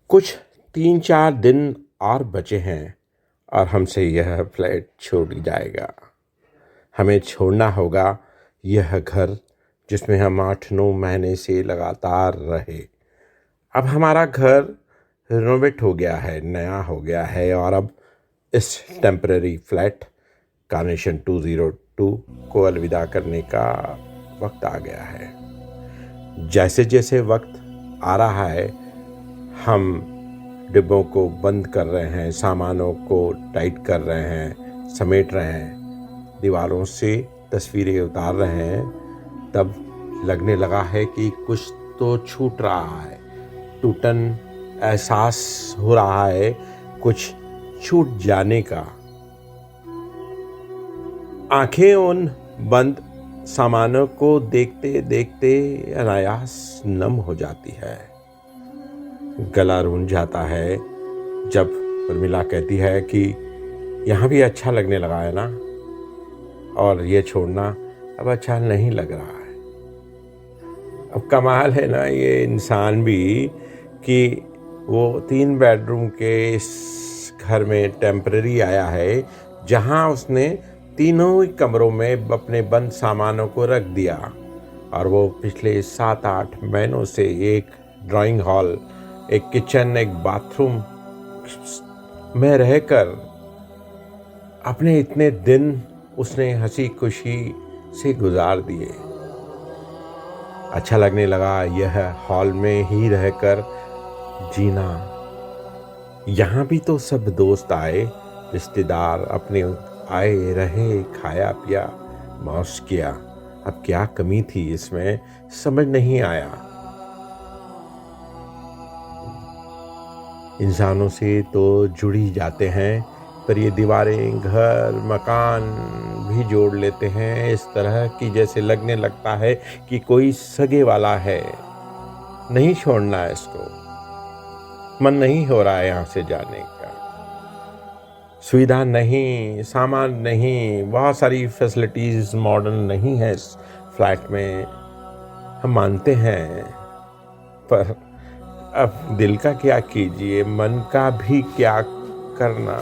कुछ 3-4 दिन और बचे हैं और हमसे यह फ्लैट छूट जाएगा। हमें छोड़ना होगा यह घर जिसमें हम 8-9 महीने से लगातार रहे। अब हमारा घर रिनोवेट हो गया है, नया हो गया है और अब इस टेम्पररी फ्लैट कार्नेशन 202 को अलविदा करने का वक्त आ गया है। जैसे जैसे वक्त आ रहा है हम डिब्बों को बंद कर रहे हैं, सामानों को टाइट कर रहे हैं, समेट रहे हैं, दीवारों से तस्वीरें उतार रहे हैं, तब लगने लगा है कि कुछ तो छूट रहा है। टूटन एहसास हो रहा है कुछ छूट जाने का। आंखें उन बंद सामानों को देखते देखते अनायास नम हो जाती है। गला रूंझ जाता है जब उर्मिला कहती है कि यहाँ भी अच्छा लगने लगा है ना, और ये छोड़ना अब अच्छा नहीं लग रहा है। अब कमाल है ना ये इंसान भी कि वो 3 बेडरूम के इस घर में टेम्पररी आया है जहाँ उसने तीनों ही कमरों में अपने बंद सामानों को रख दिया, और वो पिछले 7-8 महीनों से एक ड्राइंग हॉल, एक किचन, एक बाथरूम में रहकर अपने इतने दिन उसने हंसी खुशी से गुजार दिए। अच्छा लगने लगा यह हॉल में ही रहकर जीना। यहाँ भी तो सब दोस्त आए, रिश्तेदार अपने आए, रहे, खाया पिया, मौज किया। अब क्या कमी थी इसमें समझ नहीं आया। इंसानों से तो जुड़ ही जाते हैं, पर ये दीवारें, घर, मकान भी जोड़ लेते हैं इस तरह कि जैसे लगने लगता है कि कोई सगे वाला है। नहीं छोड़ना है इसको, मन नहीं हो रहा है यहाँ से जाने का। सुविधा नहीं, सामान नहीं, बहुत सारी फैसिलिटीज़ मॉडर्न नहीं है इस फ्लैट में, हम मानते हैं, पर अब दिल का क्या कीजिए, मन का भी क्या करना।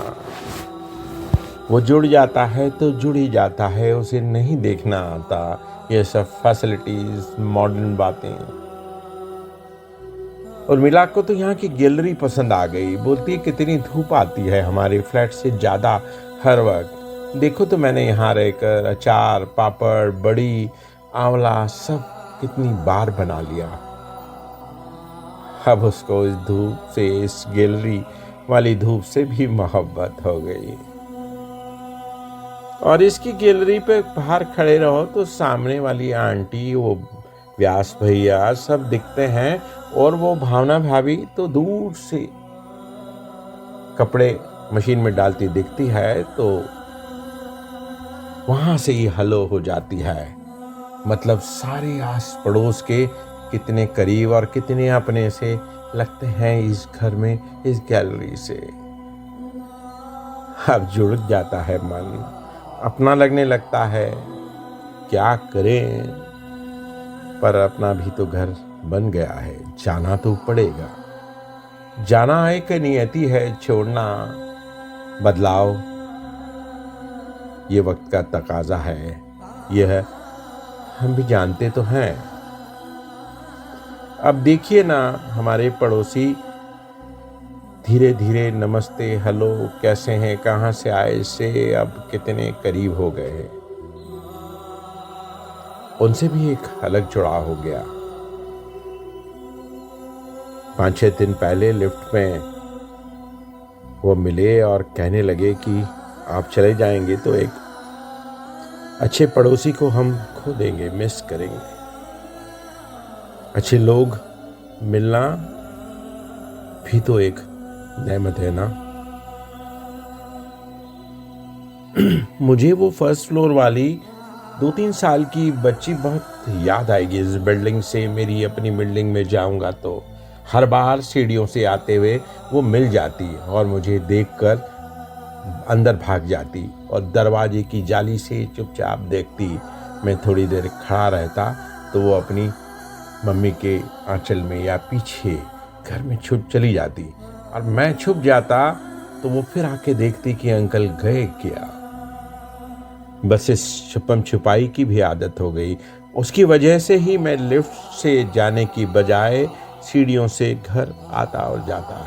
वो जुड़ जाता है तो जुड़ ही जाता है, उसे नहीं देखना आता ये सब फैसिलिटीज़, मॉडर्न बातें। और मिला को तो यहाँ की गैलरी पसंद आ गई। बोलती है कितनी धूप आती है हमारे फ्लैट से ज़्यादा हर वक्त। देखो तो मैंने यहाँ रहकर अचार, पापड़, बड़ी, आंवला सब कितनी बार बना लिया। अब उसको इस धूप से, इस गैलरी वाली धूप से भी मोहब्बत हो गई। और इसकी गैलरी पे बाहर खड़े रहो तो सामने वाली आंटी, वो व्यास भैया सब दिखते हैं, और वो भावना भाभी तो दूर से कपड़े मशीन में डालती दिखती है तो वहां से ही हलो हो जाती है। मतलब सारे आस पड़ोस के कितने करीब और कितने अपने से लगते हैं इस घर में, इस गैलरी से। अब जुड़ जाता है मन, अपना लगने लगता है। क्या करें, पर अपना भी तो घर बन गया है, जाना तो पड़ेगा। जाना एक नियति है, छोड़ना बदलाव ये वक्त का तकाजा है, यह हम भी जानते तो हैं। अब देखिए ना हमारे पड़ोसी धीरे धीरे नमस्ते, हेलो, कैसे हैं, कहाँ से आए से अब कितने करीब हो गए हैं। उनसे भी एक अलग जुड़ाव हो गया। 5-6 दिन पहले लिफ्ट में वो मिले और कहने लगे कि आप चले जाएंगे तो एक अच्छे पड़ोसी को हम खो देंगे, मिस करेंगे। अच्छे लोग मिलना भी तो एक नेमत है ना। मुझे वो फर्स्ट फ्लोर वाली 2-3 साल की बच्ची बहुत याद आएगी। इस बिल्डिंग से मेरी अपनी बिल्डिंग में जाऊंगा तो हर बार सीढ़ियों से आते हुए वो मिल जाती और मुझे देखकर अंदर भाग जाती और दरवाजे की जाली से चुपचाप देखती। मैं थोड़ी देर खड़ा रहता तो वो अपनी मम्मी के आंचल में या पीछे घर में छुप चली जाती और मैं छुप जाता तो वो फिर आके देखती कि अंकल गए क्या। बस इस छुपम छुपाई की भी आदत हो गई। उसकी वजह से ही मैं लिफ्ट से जाने की बजाय सीढ़ियों से घर आता और जाता।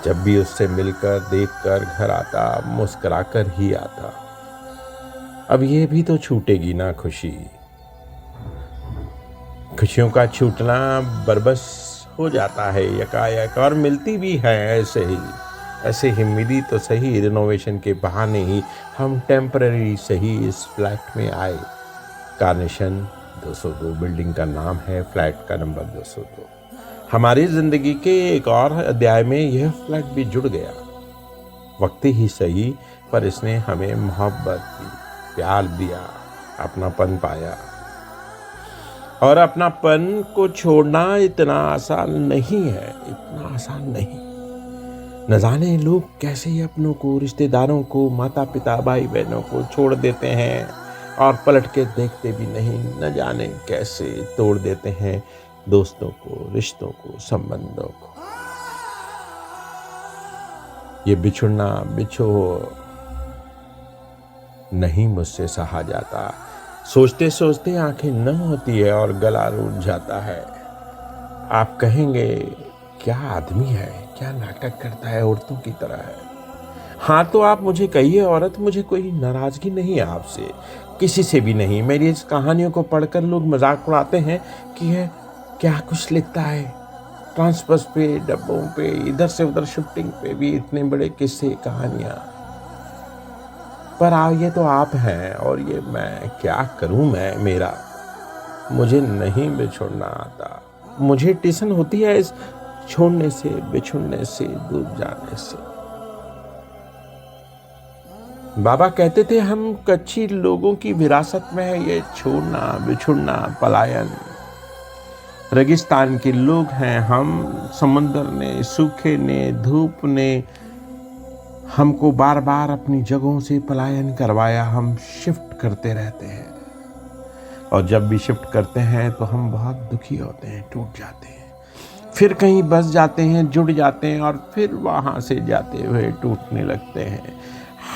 जब भी उससे मिलकर देखकर घर आता मुस्कुराकर ही आता। अब ये भी तो छूटेगी ना खुशी। खुशियों का छूटना बरबस हो जाता है यकायक, और मिलती भी है ऐसे ही मिली तो सही। रिनोवेशन के बहाने ही हम टेम्पररी सही इस फ्लैट में आए। कार्नेशन 202 बिल्डिंग का नाम है, फ्लैट का नंबर 202। हमारी जिंदगी के एक और अध्याय में यह फ्लैट भी जुड़ गया। वक्त ही सही पर इसने हमें मोहब्बत दी, प्यार दिया, अपनापन पाया। और अपनापन को छोड़ना इतना आसान नहीं है, इतना आसान नहीं। न जाने लोग कैसे अपनों को, रिश्तेदारों को, माता पिता, भाई बहनों को छोड़ देते हैं और पलट के देखते भी नहीं। न जाने कैसे तोड़ देते हैं दोस्तों को, रिश्तों को, संबंधों को। ये बिछुड़ना बिछो नहीं मुझसे सहा जाता। सोचते सोचते आंखें नम होती है और गला रूठ जाता है। आप कहेंगे क्या आदमी है, क्या नाटक करता है, औरतों की तरह है। हाँ तो आप मुझे कहिए औरत, मुझे कोई नाराजगी नहीं है आपसे, किसी से भी नहीं। मेरी इस कहानियों को पढ़कर लोग मजाक उड़ाते हैं कि है क्या कुछ लिखता है। ट्रांसफर्स पे, डब्बों पे, इधर से उधर शिफ्टिंग पे भी इतने बड़े किस्से, कहानियां। पर ये तो आप हैं और ये मैं क्या करूं। मुझे नहीं बिछुड़ना आता। मुझे टेंशन होती है इस छोड़ने से, बिछुड़ने से, दूर जाने से। बाबा कहते थे हम कच्ची लोगों की विरासत में है ये छोड़ना, बिछुड़ना, पलायन। रेगिस्तान के लोग हैं हम। समुंदर ने, सूखे ने, धूप ने हमको बार बार अपनी जगहों से पलायन करवाया। हम शिफ्ट करते रहते हैं और जब भी शिफ्ट करते हैं तो हम बहुत दुखी होते हैं, टूट जाते हैं, फिर कहीं बस जाते हैं, जुड़ जाते हैं और फिर वहाँ से जाते हुए टूटने लगते हैं।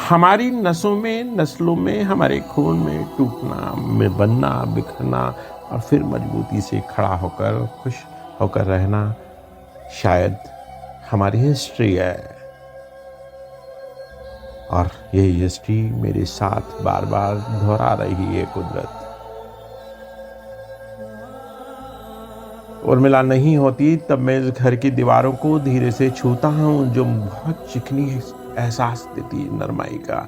हमारी नसों में, नस्लों में, हमारे खून में टूटना, में बनना, बिखरना और फिर मजबूती से खड़ा होकर, खुश होकर रहना शायद हमारी हिस्ट्री है। और यही हिस्ट्री मेरे साथ बार बार दोहरा रही है कुदरत। उर्मिला नहीं होती तब मैं इस घर की दीवारों को धीरे से छूता हूँ, जो बहुत चिकनी एहसास देती है नरमाई का।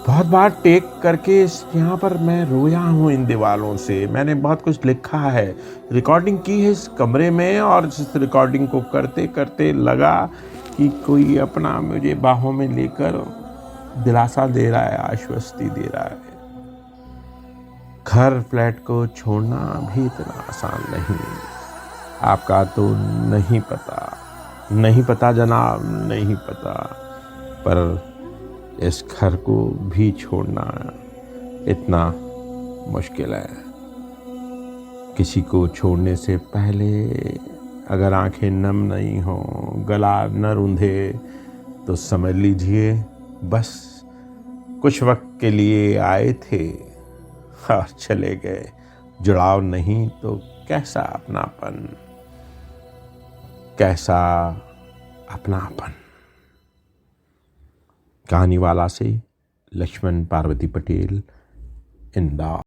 बहुत बार टेक करके यहाँ पर मैं रोया हूँ इन दीवारों से। मैंने बहुत कुछ लिखा है, रिकॉर्डिंग की है इस कमरे में, और इस रिकॉर्डिंग को करते करते लगा कि कोई अपना मुझे बाहों में लेकर दिलासा दे रहा है, आश्वस्ति दे रहा है। घर फ्लैट को छोड़ना भी इतना आसान नहीं। आपका तो नहीं पता जनाब, नहीं पता। पर इस घर को भी छोड़ना इतना मुश्किल है। किसी को छोड़ने से पहले अगर आंखें नम नहीं हो, गला न रूंधे, तो समझ लीजिए बस कुछ वक्त के लिए आए थे और चले गए। जुड़ाव नहीं तो कैसा अपनापन, कैसा अपनापन। कहानी वाला से लक्ष्मण पार्वती पटेल, इंदौर।